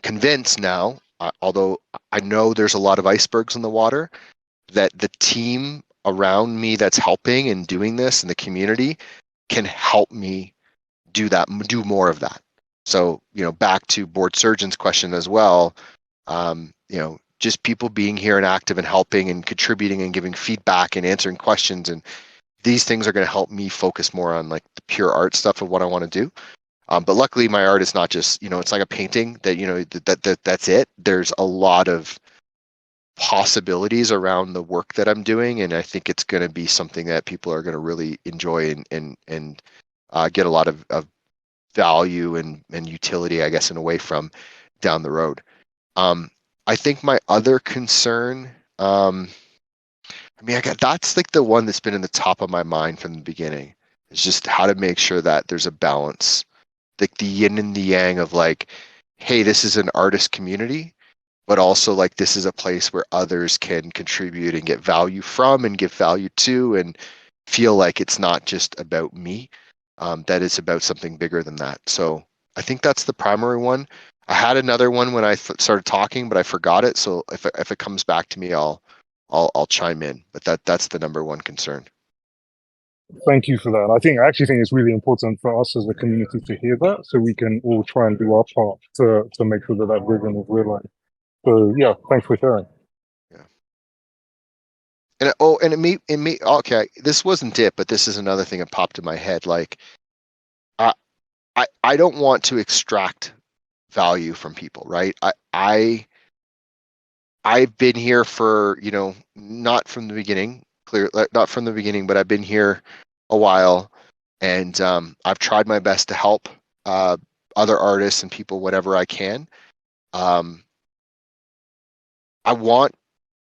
convinced now, although I know there's a lot of icebergs in the water, that the team around me that's helping and doing this in the community can help me do more of that. So, back to board surgeon's question as well, just people being here and active and helping and contributing and giving feedback and answering questions, and these things are going to help me focus more on like the pure art stuff of what I want to do. But luckily my art is not just, it's like a painting that, that's it. There's a lot of possibilities around the work that I'm doing, and I think it's going to be something that people are going to really enjoy and get a lot of value and utility, I guess, in a way from down the road. I think my other concern, that's like the one that's been in the top of my mind from the beginning. It's just how to make sure that there's a balance, like the yin and the yang of like, hey, this is an artist community, but also like this is a place where others can contribute and get value from and give value to, and feel like it's not just about me, that it's about something bigger than that. So I think that's the primary one. I had another one when I started talking, but I forgot it. So if it comes back to me, I'll chime in. But that's the number one concern. Thank you for that. I actually think it's really important for us as a community to hear that, so we can all try and do our part to make sure that vision is realized. So yeah, thanks for sharing. Yeah. And it may okay, this wasn't it, but this is another thing that popped in my head. Like, I don't want to extract value from people, right? I've been here for, not from the beginning, not from the beginning, but I've been here a while, and I've tried my best to help other artists and people whatever I can. I want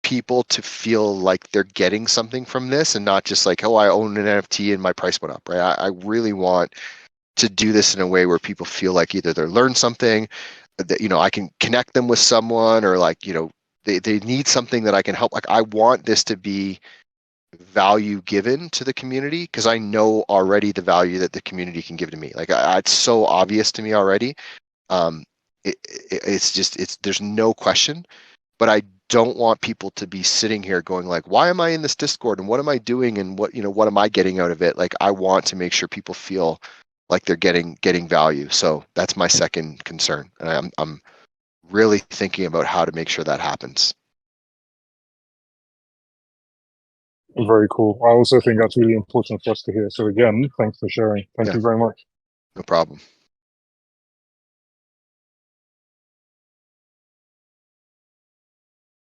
people to feel like they're getting something from this, and not just like, oh, I own an NFT and my price went up, right? I really want to do this in a way where people feel like either they learned something, that I can connect them with someone, or like they need something that I can help. Like, I want this to be value given to the community because I know already the value that the community can give to me. Like it's so obvious to me already. It's there's no question, but I don't want people to be sitting here going like, why am I in this Discord and what am I doing and what am I getting out of it? Like I want to make sure people feel like they're getting value. So that's my second concern, and I'm really thinking about how to make sure that happens. Very cool. I also think that's really important for us to hear. So again, thanks for sharing. Thank you very much. No problem.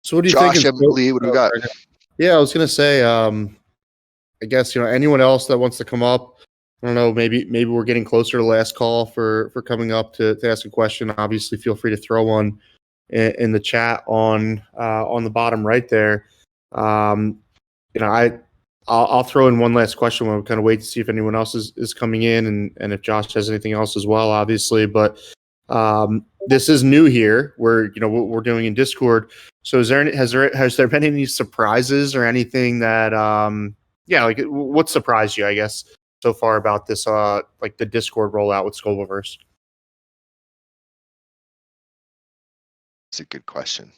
So what do you Josh, think? Lee, what do we got? Yeah, I was gonna say, I guess anyone else that wants to come up. I don't know. Maybe we're getting closer to last call for coming up to ask a question. Obviously, feel free to throw one in the chat on the bottom right there. I'll throw in one last question. We'll kind of wait to see if anyone else is coming in and if Josh has anything else as well, obviously. But this is new here. We're what we're doing in Discord. So has there been any surprises or anything that like what surprised you, I guess, so far about this like the Discord rollout with Scobelverse? It's a good question.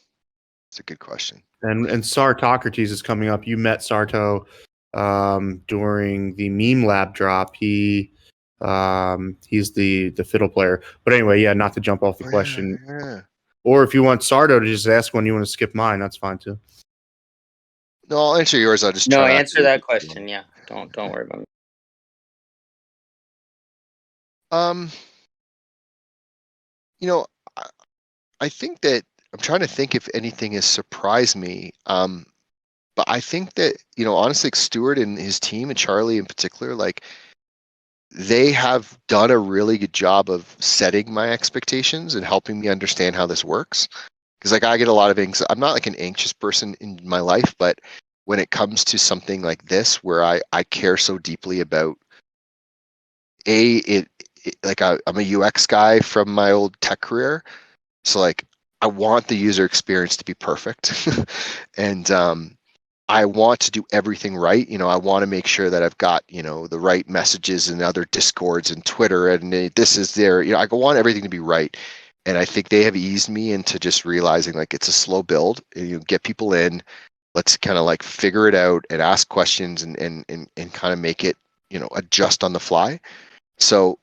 And Sartocrates is coming up. You met Sarto during the meme lab drop. He's the fiddle player. But anyway, yeah, not to jump off the question. Yeah. Or if you want Sarto to just ask when you want to skip mine, that's fine too. No, I'll answer yours. I'll just no answer that question. Yeah, don't worry about it. I think that I'm trying to think if anything has surprised me. But I think that honestly, like Stuart and his team and Charlie in particular, like they have done a really good job of setting my expectations and helping me understand how this works. Because like I get a lot of anxiety. I'm not like an anxious person in my life, but when it comes to something like this, where I care so deeply about like I'm a UX guy from my old tech career, so like I want the user experience to be perfect, and I want to do everything right. I want to make sure that I've got, the right messages in other Discords and Twitter, and this is there. I want everything to be right. And I think they have eased me into just realizing like it's a slow build. Get people in, let's kind of like figure it out and ask questions and kind of make it, adjust on the fly. So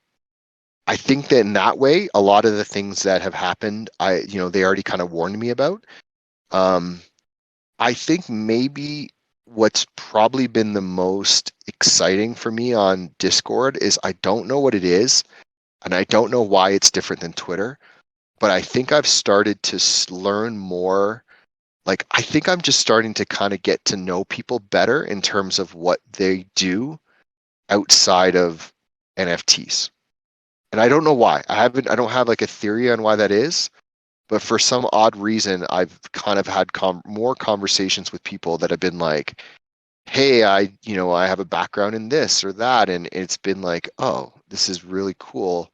I think that in that way, a lot of the things that have happened, they already kind of warned me about. I think maybe what's probably been the most exciting for me on Discord is I don't know what it is, and I don't know why it's different than Twitter, but I think I've started to learn more. Like, I think I'm just starting to kind of get to know people better in terms of what they do outside of NFTs. And I don't know why. I don't have like a theory on why that is. But for some odd reason, I've kind of had more conversations with people that have been like, hey, I have a background in this or that. And it's been like, oh, this is really cool.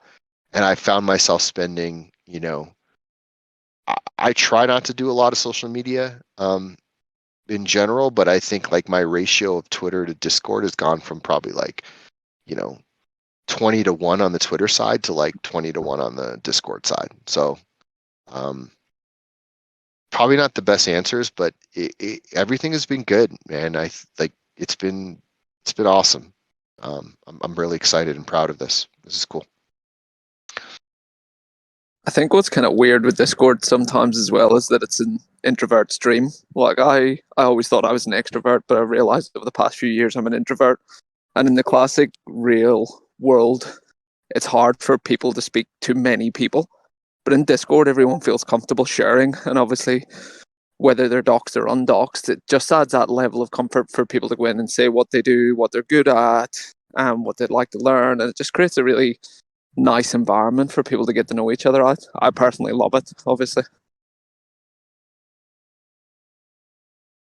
And I found myself spending, I try not to do a lot of social media in general, but I think like my ratio of Twitter to Discord has gone from probably like, 20 to 1 on the Twitter side to like 20 to 1 on the Discord side. So, probably not the best answers, but everything has been good, man. It's been awesome. I'm really excited and proud of this. This is cool. I think what's kind of weird with Discord sometimes as well is that it's an introvert stream. Like I always thought I was an extrovert, but I realized over the past few years I'm an introvert. And in the classic real world, it's hard for people to speak to many people. But in Discord, everyone feels comfortable sharing. And obviously, whether they're doxed or undoxed, it just adds that level of comfort for people to go in and say what they do, what they're good at, and what they'd like to learn. And it just creates a really nice environment for people to get to know each other. I personally love it, obviously.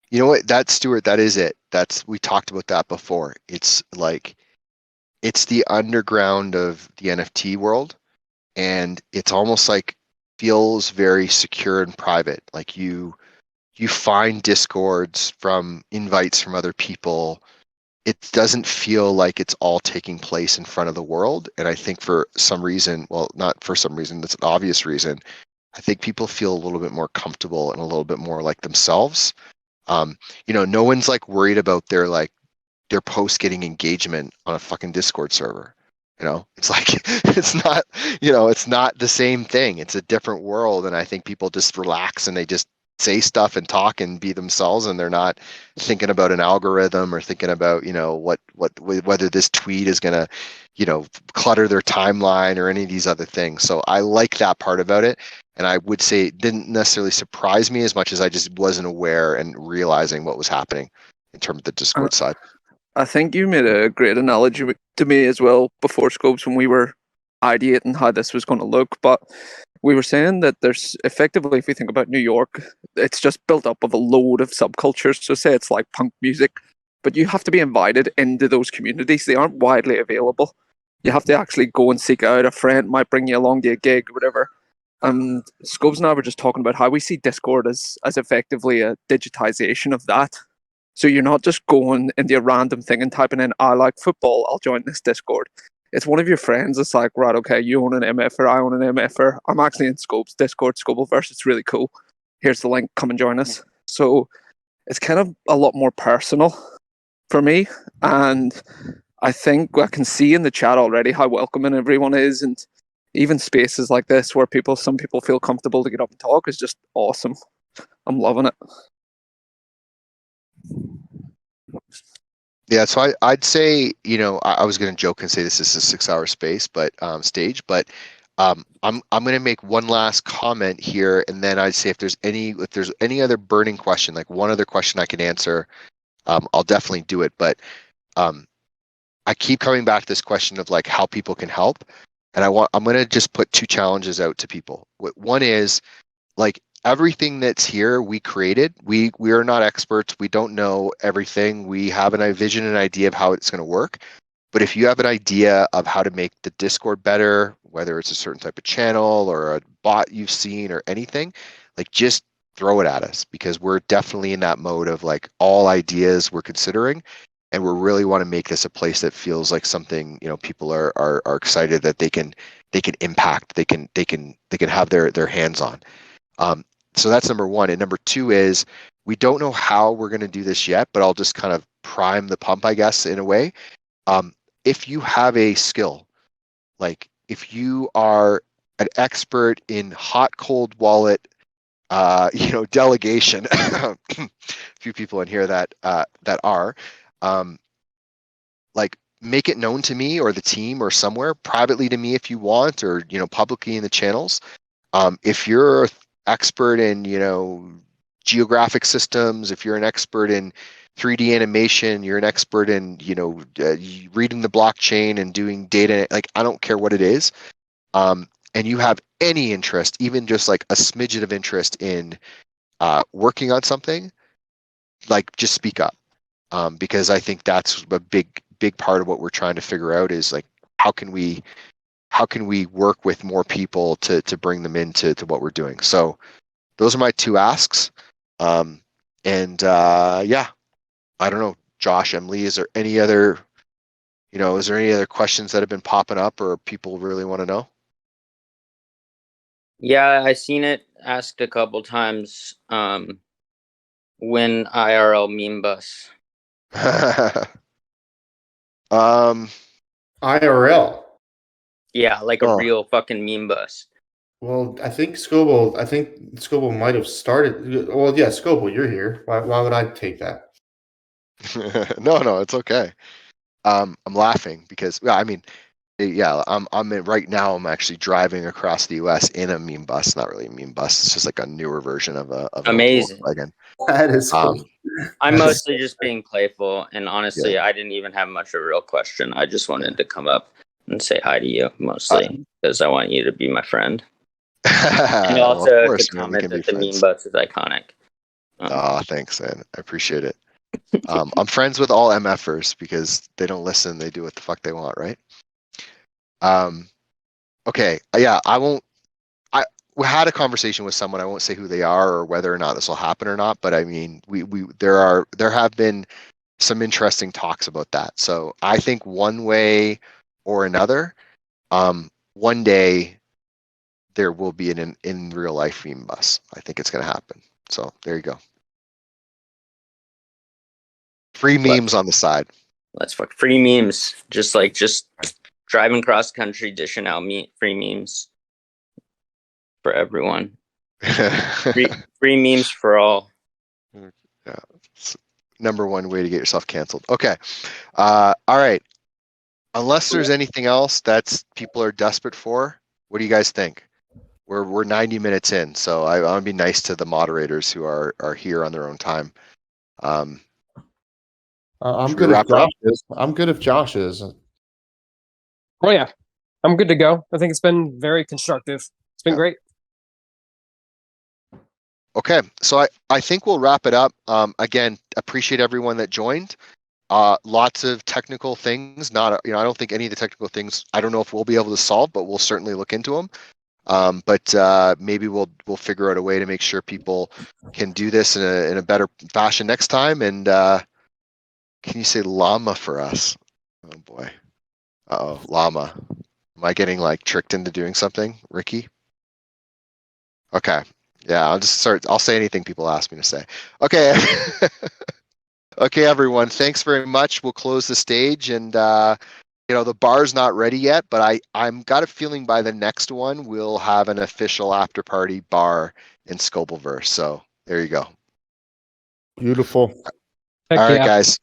You know what, Stuart, that is it. We talked about that before. It's like, it's the underground of the NFT world. And it's almost like feels very secure and private. Like you you find discords from invites from other people, it doesn't feel like it's all taking place in front of the world. And I think for some reason, well, not for some reason, that's an obvious reason, I think people feel a little bit more comfortable and a little bit more like themselves. No one's like worried about their post getting engagement on a fucking Discord server. It's like it's not, it's not the same thing. It's a different world, and I think people just relax and they just say stuff and talk and be themselves, and they're not thinking about an algorithm or thinking about whether this tweet is gonna clutter their timeline or any of these other things. So I like that part about it, and I would say it didn't necessarily surprise me as much as I just wasn't aware and realizing what was happening in terms of the Discord side. I think you made a great analogy to me as well before Scopes when we were ideating how this was going to look. But we were saying that there's effectively, if we think about New York, it's just built up of a load of subcultures. So say it's like punk music, but you have to be invited into those communities. They aren't widely available. You have to actually go and seek out a friend, might bring you along to a gig, whatever. And Scopes and I were just talking about how we see Discord as effectively a digitization of that. So you're not just going into a random thing and typing in, I like football, I'll join this Discord. It's one of your friends. It's like, right, okay, you own an MFer, I own an MFer. I'm actually in Scope's Discord, Scobelverse. It's really cool. Here's the link, come and join us. So it's kind of a lot more personal for me. And I think I can see in the chat already how welcoming everyone is. And even spaces like this where some people feel comfortable to get up and talk is just awesome. I'm loving it. Yeah, so I'd say, I was going to joke and say this is a 6-hour stage, but I'm going to make one last comment here, and then I'd say if there's any other burning question, like one other question I can answer, I'll definitely do it. But I keep coming back to this question of like how people can help, and I'm going to just put 2 challenges out to people. One is like, everything that's here we created. We are not experts. We don't know everything. We have a vision and idea of how it's going to work. But if you have an idea of how to make the Discord better, whether it's a certain type of channel or a bot you've seen or anything, like just throw it at us, because we're definitely in that mode of like all ideas we're considering, and we really want to make this a place that feels like something people are excited that they can impact, they can have their hands on. So that's number one. And number 2 is we don't know how we're going to do this yet, but I'll just kind of prime the pump, I guess, in a way. If you have a skill, like if you are an expert in hot, cold wallet, delegation, a few people in here that are, like make it known to me or the team or somewhere privately to me if you want, or, publicly in the channels. If you're expert in geographic systems, if you're an expert in 3D animation, you're an expert in reading the blockchain and doing data, like I don't care what it is, and you have any interest, even just like a smidgen of interest in working on something, like just speak up, because I think that's a big part of what we're trying to figure out is like how can we work with more people to bring them into what we're doing. So those are my 2 asks. Yeah, I don't know, Josh, Emily, is there any other questions that have been popping up or people really want to know? Yeah, I seen it asked a couple times. When IRL meme bus? IRL. Yeah, like a real fucking meme bus. Well, I think Scobel might have started. Well, yeah, Scobel, you're here. Why would I take that? No, it's okay. I'm laughing because, I'm right now. I'm actually driving across the U.S. in a meme bus. Not really a meme bus. It's just like a newer version of an amazing Volkswagen. That is cool. I'm mostly just being playful, and honestly, I didn't even have much of a real question. I just wanted to come up and say hi to you, mostly because I want you to be my friend. And also well, to comment that the meme bus is iconic. Thanks, man. I appreciate it. I'm friends with all MFers because they don't listen. They do what the fuck they want, right? Okay. Yeah, I won't. we had a conversation with someone. I won't say who they are or whether or not this will happen or not, but I mean, there have been some interesting talks about that. So I think one way or another, one day there will be an in real life meme bus. I think it's going to happen. So there you go. Free memes on the side. Let's fuck free memes. Just driving cross country, dishing out free memes for everyone. free memes for all. Yeah, it's number one way to get yourself canceled. Okay. All right. Unless there's anything else that's people are desperate for, what do you guys think? We're 90 minutes in, so I want to be nice to the moderators who are here on their own time. I'm Should we good if wrap it up? Josh is. I'm good if Josh is. Oh yeah, I'm good to go. I think it's been very constructive. It's been great. Okay, so I think we'll wrap it up. Again, appreciate everyone that joined. Lots of technical things. I don't think any of the technical things. I don't know if we'll be able to solve, but we'll certainly look into them. But maybe we'll figure out a way to make sure people can do this in a better fashion next time. And can you say llama for us? Oh boy. Uh-oh, llama. Am I getting like tricked into doing something, Ricky? Okay. Yeah, I'll say anything people ask me to say. Okay. Okay, everyone. Thanks very much. We'll close the stage, and the bar's not ready yet, but I'm got a feeling by the next one we'll have an official after party bar in Scobelverse. So there you go. Beautiful. Heck All right, yeah. guys.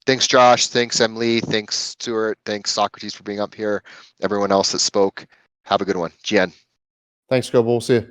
Thanks, Josh. Thanks, Emily. Thanks, Stuart. Thanks, Socrates, for being up here. Everyone else that spoke. Have a good one. GN. Thanks, Scobel. We'll see you.